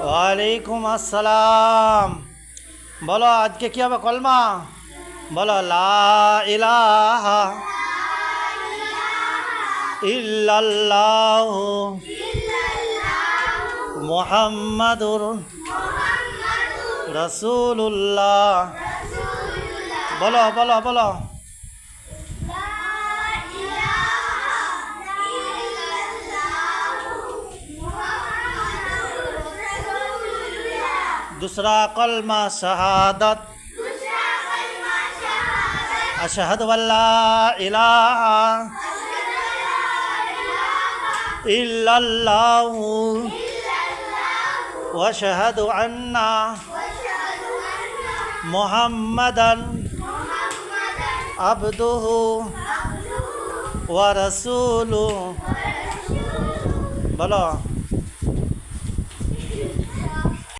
ওয়ালাইকুম আসসালাম। বলো আজকে কি হবে কলমা? বলো লা ইলাহা ইল্লাল্লাহু মুহাম্মাদুর রাসূলুল্লাহ। বলো বলো বলো। दूसरा कलमा शहादत अशहदु अल्ला इलाहा इल्लल्लाहु व अशहदु अन्ना मुहम्मदन अब्दुहु व रसूलुहु। बोलो।